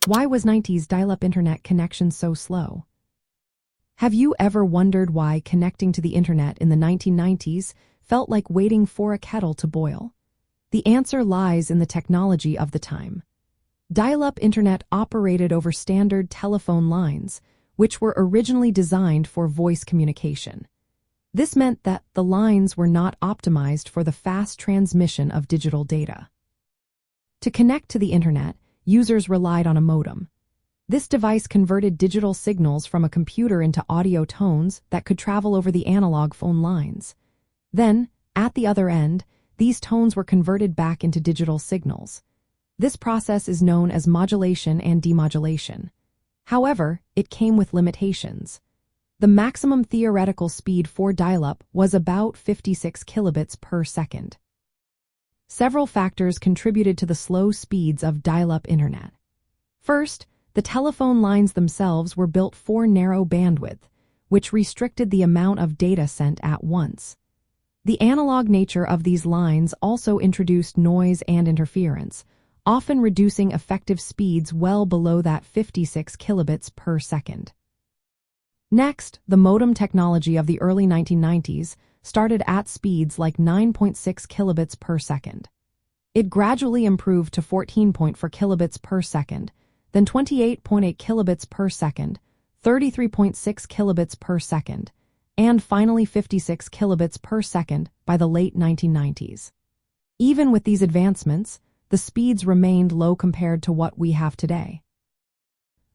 Why was 90s dial-up internet connection so slow? Have you ever wondered why connecting to the internet in the 1990s felt like waiting for a kettle to boil? The answer lies in the technology of the time. Dial-up internet operated over standard telephone lines, which were originally designed for voice communication. This meant that the lines were not optimized for the fast transmission of digital data. To connect to the internet, users relied on a modem. This device converted digital signals from a computer into audio tones that could travel over the analog phone lines. Then, at the other end, these tones were converted back into digital signals. This process is known as modulation and demodulation. However, it came with limitations. The maximum theoretical speed for dial-up was about 56 kilobits per second. Several factors contributed to the slow speeds of dial-up internet. First, the telephone lines themselves were built for narrow bandwidth, which restricted the amount of data sent at once. The analog nature of these lines also introduced noise and interference, often reducing effective speeds well below that 56 kilobits per second. Next, the modem technology of the early 1990s started at speeds like 9.6 kilobits per second. It gradually improved to 14.4 kilobits per second, then 28.8 kilobits per second, 33.6 kilobits per second, and finally 56 kilobits per second by the late 1990s. Even with these advancements, the speeds remained low compared to what we have today.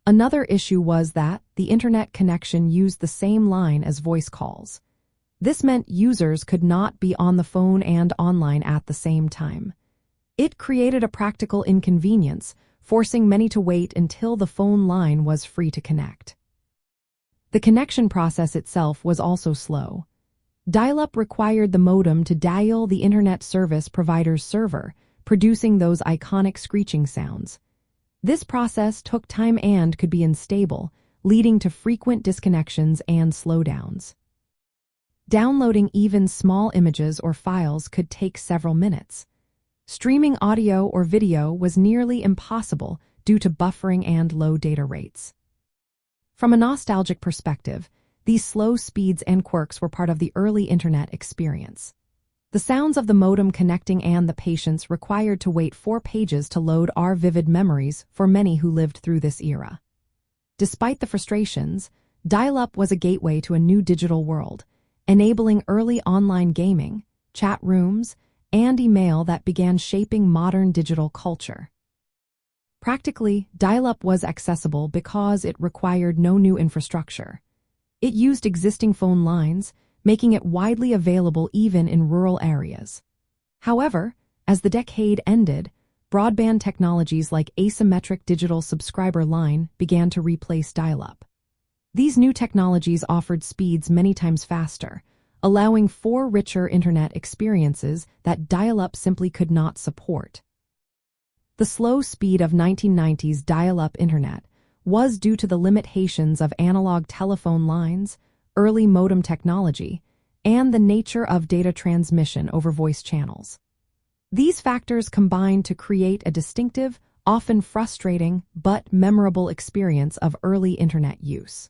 Another issue was that the internet connection used the same line as voice calls. This meant users could not be on the phone and online at the same time. It created a practical inconvenience, forcing many to wait until the phone line was free to connect. The connection process itself was also slow. Dial-up required the modem to dial the internet service provider's server, producing those iconic screeching sounds. This process took time and could be unstable, leading to frequent disconnections and slowdowns. Downloading even small images or files could take several minutes. Streaming audio or video was nearly impossible due to buffering and low data rates. From a nostalgic perspective, these slow speeds and quirks were part of the early internet experience. The sounds of the modem connecting and the patience required to wait 4 pages to load are vivid memories for many who lived through this era. Despite the frustrations, dial-up was a gateway to a new digital world, enabling early online gaming, chat rooms, and email that began shaping modern digital culture. Practically, dial-up was accessible because it required no new infrastructure. It used existing phone lines, making it widely available even in rural areas. However, as the decade ended, broadband technologies like asymmetric digital subscriber line began to replace dial-up. These new technologies offered speeds many times faster, allowing for richer internet experiences that dial-up simply could not support. The slow speed of 1990s dial-up internet was due to the limitations of analog telephone lines, early modem technology, and the nature of data transmission over voice channels. These factors combined to create a distinctive, often frustrating, but memorable experience of early internet use.